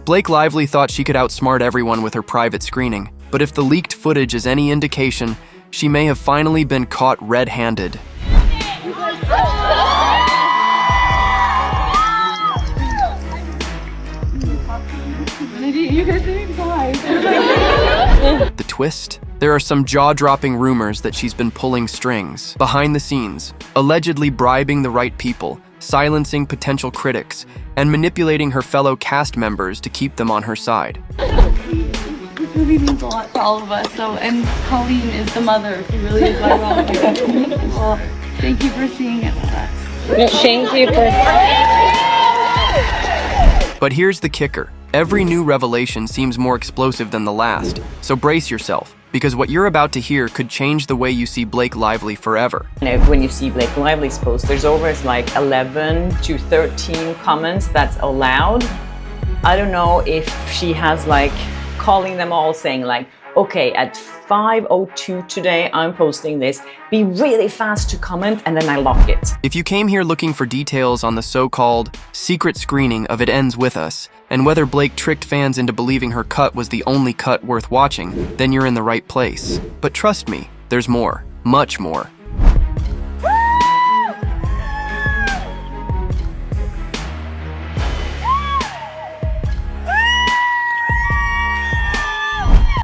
Blake Lively thought she could outsmart everyone with her private screening, but if the leaked footage is any indication, she may have finally been caught red-handed. You guys didn't die. The twist? There are some jaw-dropping rumors that she's been pulling strings behind the scenes, allegedly bribing the right people, silencing potential critics, and manipulating her fellow cast members to keep them on her side. This movie means a lot to all of us. And Colleen is the mother. She really is my mom. Well, thank you for seeing it with us. Thank you for... But here's the kicker. Every new revelation seems more explosive than the last, so brace yourself, because what you're about to hear could change the way you see Blake Lively forever. When you see Blake Lively's post, there's always like 11 to 13 comments that's allowed. I don't know if she has like calling them all saying like, okay, at 5:02 today, I'm posting this. Be really fast to comment, and then I lock it. If you came here looking for details on the so-called secret screening of It Ends With Us, and whether Blake tricked fans into believing her cut was the only cut worth watching, then you're in the right place. But trust me, there's more, much more.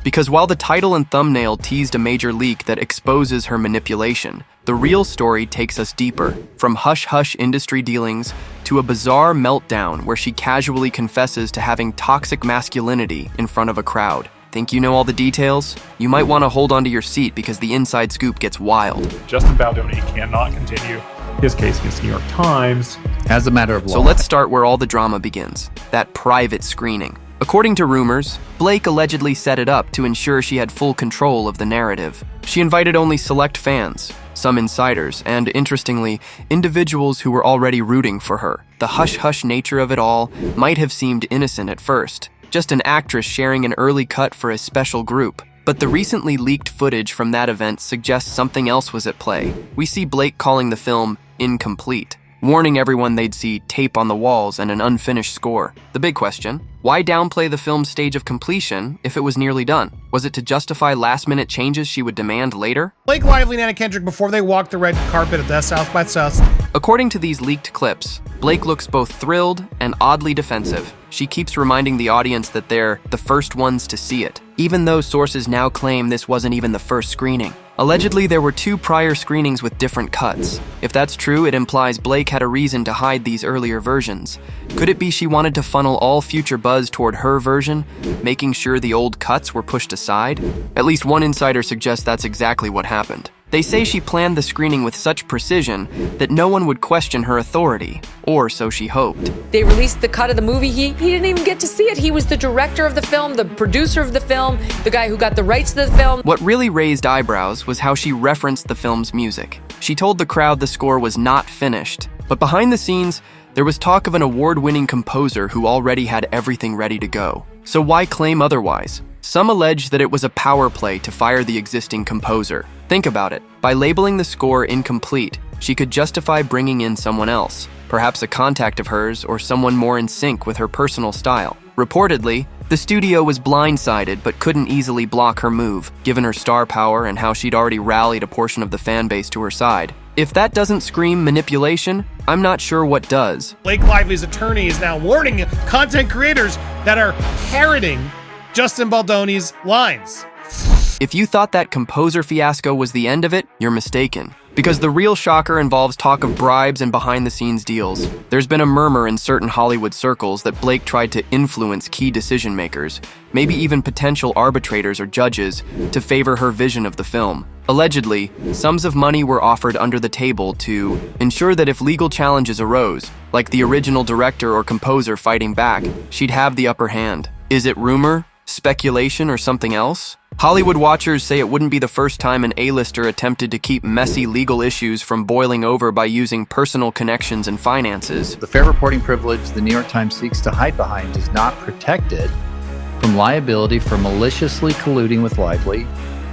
Because while the title and thumbnail teased a major leak that exposes her manipulation, the real story takes us deeper, from hush-hush industry dealings to a bizarre meltdown where she casually confesses to having toxic masculinity in front of a crowd. Think you know all the details? You might want to hold onto your seat because the inside scoop gets wild. Justin Baldoni cannot continue his case against New York Times as a matter of law. So let's start where all the drama begins, that private screening. According to rumors, Blake allegedly set it up to ensure she had full control of the narrative. She invited only select fans, some insiders, and interestingly, individuals who were already rooting for her. The hush-hush nature of it all might have seemed innocent at first, just an actress sharing an early cut for a special group. But the recently leaked footage from that event suggests something else was at play. We see Blake calling the film incomplete, warning everyone they'd see tape on the walls and an unfinished score. The big question, why downplay the film's stage of completion if it was nearly done? Was it to justify last-minute changes she would demand later? Blake Lively and Anna Kendrick before they walked the red carpet at the South by South. According to these leaked clips, Blake looks both thrilled and oddly defensive. She keeps reminding the audience that they're the first ones to see it, even though sources now claim this wasn't even the first screening. Allegedly, there were 2 prior screenings with different cuts. If that's true, it implies Blake had a reason to hide these earlier versions. Could it be she wanted to funnel all future buzz toward her version, making sure the old cuts were pushed aside? At least one insider suggests that's exactly what happened. They say she planned the screening with such precision that no one would question her authority, or so she hoped. They released the cut of the movie. He didn't even get to see it. He was the director of the film, the producer of the film, the guy who got the rights to the film. What really raised eyebrows was how she referenced the film's music. She told the crowd the score was not finished, but behind the scenes, there was talk of an award-winning composer who already had everything ready to go. So why claim otherwise? Some allege that it was a power play to fire the existing composer. Think about it. By labeling the score incomplete, she could justify bringing in someone else, perhaps a contact of hers or someone more in sync with her personal style. Reportedly, the studio was blindsided but couldn't easily block her move, given her star power and how she'd already rallied a portion of the fan base to her side. If that doesn't scream manipulation, I'm not sure what does. Blake Lively's attorney is now warning content creators that are parroting Justin Baldoni's lines. If you thought that composer fiasco was the end of it, you're mistaken. Because the real shocker involves talk of bribes and behind-the-scenes deals. There's been a murmur in certain Hollywood circles that Blake tried to influence key decision-makers, maybe even potential arbitrators or judges, to favor her vision of the film. Allegedly, sums of money were offered under the table to ensure that if legal challenges arose, like the original director or composer fighting back, she'd have the upper hand. Is it rumor, speculation, or something else? Hollywood watchers say it wouldn't be the first time an A-lister attempted to keep messy legal issues from boiling over by using personal connections and finances. The fair reporting privilege the New York Times seeks to hide behind is not protected from liability for maliciously colluding with Lively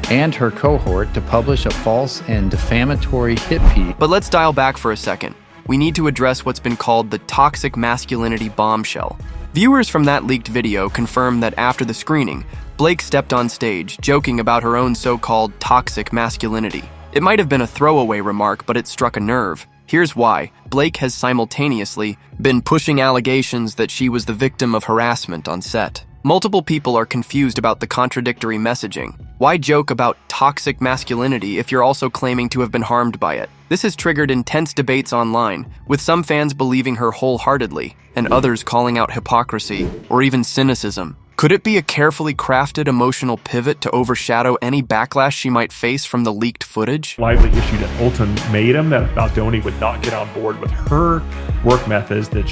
and her cohort to publish a false and defamatory hit piece. But let's dial back for a second. We need to address what's been called the toxic masculinity bombshell. Viewers from that leaked video confirm that after the screening, Blake stepped on stage, joking about her own so-called toxic masculinity. It might have been a throwaway remark, but it struck a nerve. Here's why. Blake has simultaneously been pushing allegations that she was the victim of harassment on set. Multiple people are confused about the contradictory messaging. Why joke about toxic masculinity if you're also claiming to have been harmed by it? This has triggered intense debates online, with some fans believing her wholeheartedly, and others calling out hypocrisy or even cynicism. Could it be a carefully crafted emotional pivot to overshadow any backlash she might face from the leaked footage? Lively issued an ultimatum that Baldoni would not get on board with her work methods, that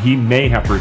he may have to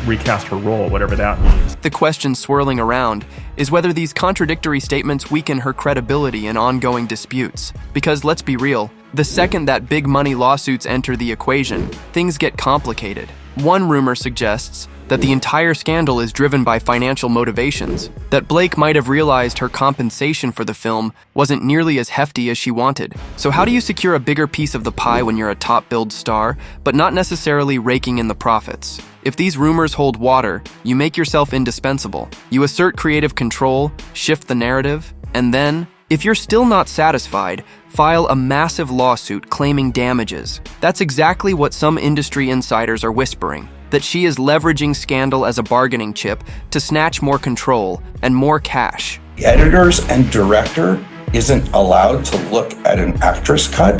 recast her role, whatever that means. The question swirling around is whether these contradictory statements weaken her credibility in ongoing disputes. Because let's be real, the second that big money lawsuits enter the equation, things get complicated. One rumor suggests that the entire scandal is driven by financial motivations, that Blake might have realized her compensation for the film wasn't nearly as hefty as she wanted. So how do you secure a bigger piece of the pie when you're a top-billed star, but not necessarily raking in the profits? If these rumors hold water, you make yourself indispensable. You assert creative control, shift the narrative, and then, if you're still not satisfied, file a massive lawsuit claiming damages. That's exactly what some industry insiders are whispering, that she is leveraging scandal as a bargaining chip to snatch more control and more cash. The editors and director isn't allowed to look at an actress cut?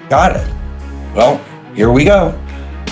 Got it. Well, here we go.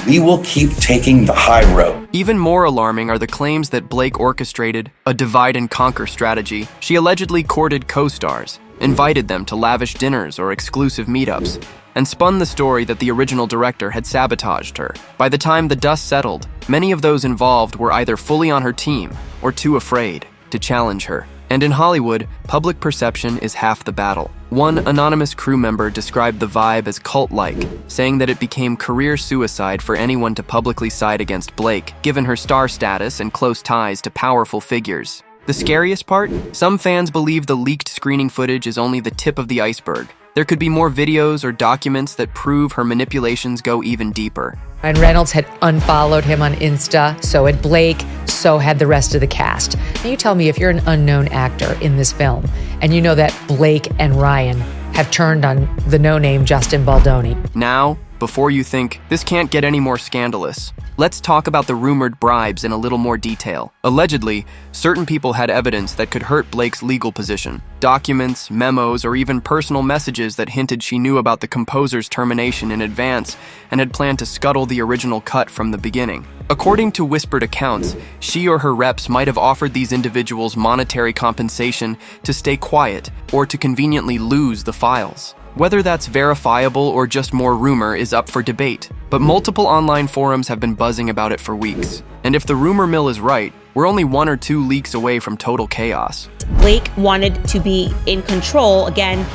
We will keep taking the high road. Even more alarming are the claims that Blake orchestrated a divide-and-conquer strategy. She allegedly courted co-stars, invited them to lavish dinners or exclusive meetups, and spun the story that the original director had sabotaged her. By the time the dust settled, many of those involved were either fully on her team or too afraid to challenge her. And in Hollywood, public perception is half the battle. One anonymous crew member described the vibe as cult-like, saying that it became career suicide for anyone to publicly side against Blake, given her star status and close ties to powerful figures. The scariest part? Some fans believe the leaked screening footage is only the tip of the iceberg. There could be more videos or documents that prove her manipulations go even deeper. Ryan Reynolds had unfollowed him on Insta, so had Blake, so had the rest of the cast. Now you tell me, if you're an unknown actor in this film and you know that Blake and Ryan have turned on the no-name Justin Baldoni. Now, before you think, this can't get any more scandalous, let's talk about the rumored bribes in a little more detail. Allegedly, certain people had evidence that could hurt Blake's legal position. Documents, memos, or even personal messages that hinted she knew about the composer's termination in advance and had planned to scuttle the original cut from the beginning. According to whispered accounts, she or her reps might have offered these individuals monetary compensation to stay quiet or to conveniently lose the files. Whether that's verifiable or just more rumor is up for debate, but multiple online forums have been buzzing about it for weeks. And if the rumor mill is right, we're only 1 or 2 leaks away from total chaos. Blake wanted to be in control. Again,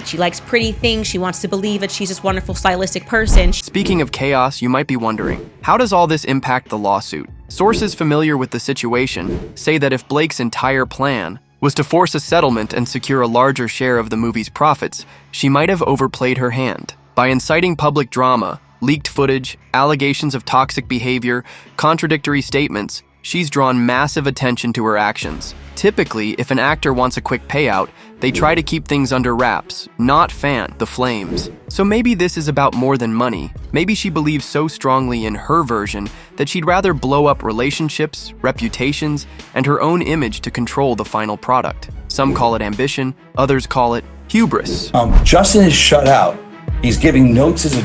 she likes pretty things. She wants to believe that she's this wonderful stylistic person. Speaking of chaos, you might be wondering, how does all this impact the lawsuit? Sources familiar with the situation say that if Blake's entire plan was to force a settlement and secure a larger share of the movie's profits, she might have overplayed her hand. By inciting public drama, leaked footage, allegations of toxic behavior, contradictory statements, she's drawn massive attention to her actions. Typically, if an actor wants a quick payout, they try to keep things under wraps, not fan the flames. So maybe this is about more than money. Maybe she believes so strongly in her version that she'd rather blow up relationships, reputations, and her own image to control the final product. Some call it ambition, others call it hubris. Justin is shut out. He's giving notes as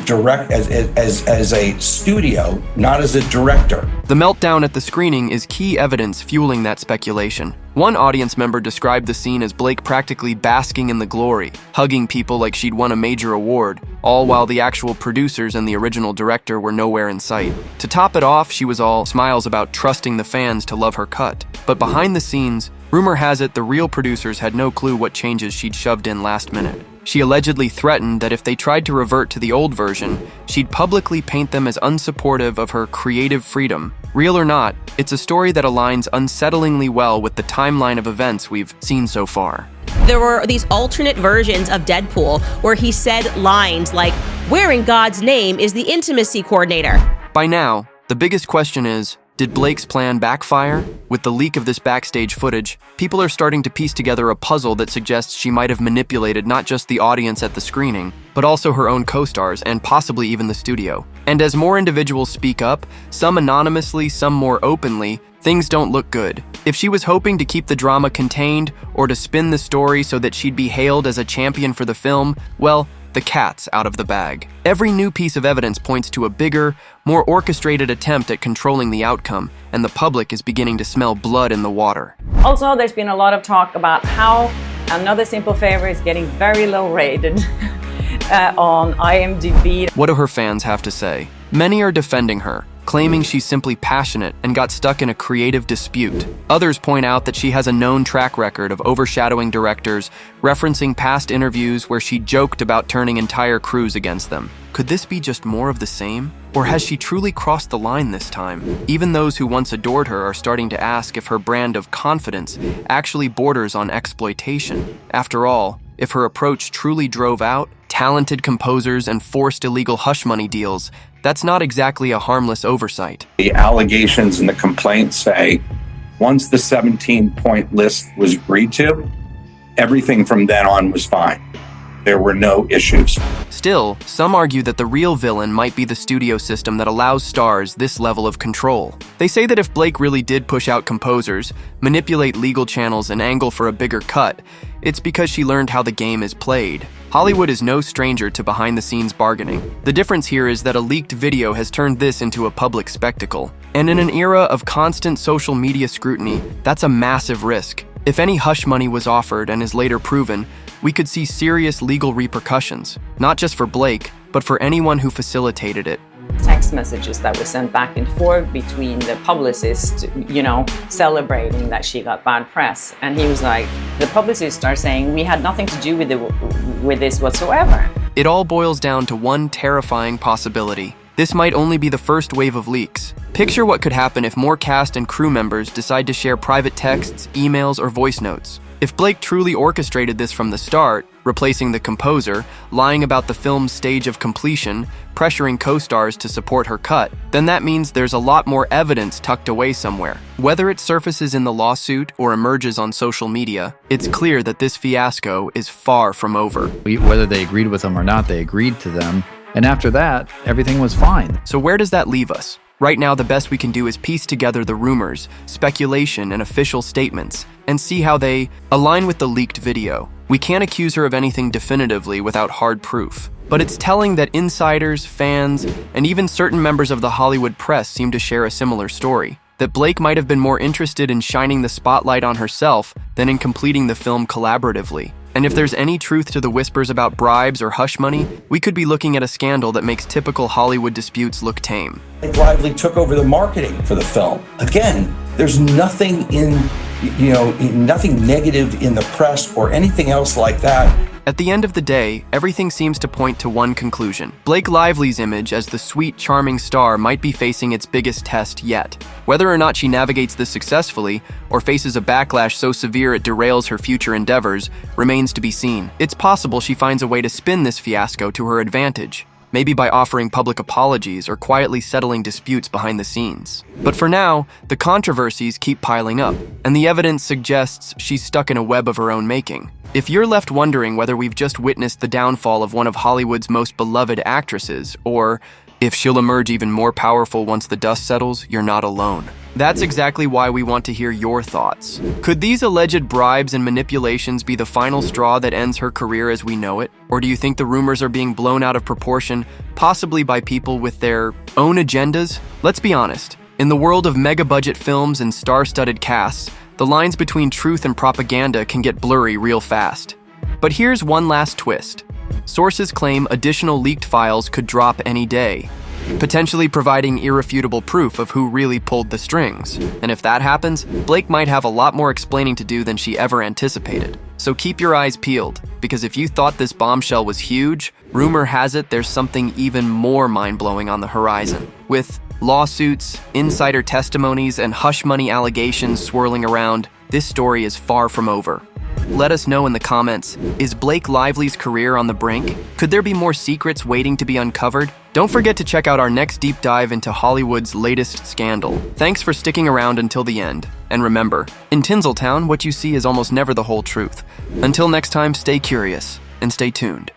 a studio, not as a director. The meltdown at the screening is key evidence fueling that speculation. One audience member described the scene as Blake practically basking in the glory, hugging people like she'd won a major award, all while the actual producers and the original director were nowhere in sight. To top it off, she was all smiles about trusting the fans to love her cut. But behind the scenes, rumor has it the real producers had no clue what changes she'd shoved in last minute. She allegedly threatened that if they tried to revert to the old version, she'd publicly paint them as unsupportive of her creative freedom. Real or not, it's a story that aligns unsettlingly well with the timeline of events we've seen so far. There were these alternate versions of Deadpool where he said lines like, "Where in God's name is the intimacy coordinator?" By now, the biggest question is, Did Blake's plan backfire? With the leak of this backstage footage, people are starting to piece together a puzzle that suggests she might have manipulated not just the audience at the screening, but also her own co-stars and possibly even the studio. And as more individuals speak up, some anonymously, some more openly, things don't look good. If she was hoping to keep the drama contained or to spin the story so that she'd be hailed as a champion for the film, well, the cat's out of the bag. Every new piece of evidence points to a bigger, more orchestrated attempt at controlling the outcome, and the public is beginning to smell blood in the water. Also, there's been a lot of talk about how Another Simple Favor is getting very low rated on IMDb. What do her fans have to say? Many are defending her, claiming she's simply passionate and got stuck in a creative dispute. Others point out that she has a known track record of overshadowing directors, referencing past interviews where she joked about turning entire crews against them. Could this be just more of the same? Or has she truly crossed the line this time? Even those who once adored her are starting to ask if her brand of confidence actually borders on exploitation. After all, if her approach truly drove out talented composers and forced illegal hush money deals, that's not exactly a harmless oversight. The allegations and the complaints say once the 17-point list was agreed to, everything from then on was fine. There were no issues. Still, some argue that the real villain might be the studio system that allows stars this level of control. They say that if Blake really did push out composers, manipulate legal channels, and angle for a bigger cut, it's because she learned how the game is played. Hollywood is no stranger to behind-the-scenes bargaining. The difference here is that a leaked video has turned this into a public spectacle. And in an era of constant social media scrutiny, that's a massive risk. If any hush money was offered and is later proven, we could see serious legal repercussions, not just for Blake, but for anyone who facilitated it. Text messages that were sent back and forth between the publicist, celebrating that she got bad press. And he was like, the publicists are saying, we had nothing to do with this whatsoever. It all boils down to one terrifying possibility. This might only be the first wave of leaks. Picture what could happen if more cast and crew members decide to share private texts, emails, or voice notes. If Blake truly orchestrated this from the start, replacing the composer, lying about the film's stage of completion, pressuring co-stars to support her cut, then that means there's a lot more evidence tucked away somewhere. Whether it surfaces in the lawsuit or emerges on social media, it's clear that this fiasco is far from over. Whether they agreed with them or not, they agreed to them. And after that, everything was fine. So where does that leave us? Right now, the best we can do is piece together the rumors, speculation, and official statements, and see how they align with the leaked video. We can't accuse her of anything definitively without hard proof. But it's telling that insiders, fans, and even certain members of the Hollywood press seem to share a similar story. That Blake might have been more interested in shining the spotlight on herself than in completing the film collaboratively. And if there's any truth to the whispers about bribes or hush money, we could be looking at a scandal that makes typical Hollywood disputes look tame. Blake Lively took over the marketing for the film. Again, there's nothing nothing negative in the press or anything else like that. At the end of the day, everything seems to point to one conclusion. Blake Lively's image as the sweet, charming star might be facing its biggest test yet. Whether or not she navigates this successfully, or faces a backlash so severe it derails her future endeavors, remains to be seen. It's possible she finds a way to spin this fiasco to her advantage, maybe by offering public apologies or quietly settling disputes behind the scenes. But for now, the controversies keep piling up, and the evidence suggests she's stuck in a web of her own making. If you're left wondering whether we've just witnessed the downfall of one of Hollywood's most beloved actresses, or if she'll emerge even more powerful once the dust settles, you're not alone. That's exactly why we want to hear your thoughts. Could these alleged bribes and manipulations be the final straw that ends her career as we know it? Or do you think the rumors are being blown out of proportion, possibly by people with their own agendas? Let's be honest. In the world of mega-budget films and star-studded casts, the lines between truth and propaganda can get blurry real fast. But here's one last twist. Sources claim additional leaked files could drop any day, potentially providing irrefutable proof of who really pulled the strings. And if that happens, Blake might have a lot more explaining to do than she ever anticipated. So keep your eyes peeled, because if you thought this bombshell was huge, rumor has it there's something even more mind-blowing on the horizon. With lawsuits, insider testimonies, and hush money allegations swirling around, this story is far from over. Let us know in the comments, is Blake Lively's career on the brink? Could there be more secrets waiting to be uncovered? Don't forget to check out our next deep dive into Hollywood's latest scandal. Thanks for sticking around until the end. And remember, in Tinseltown, what you see is almost never the whole truth. Until next time, stay curious and stay tuned.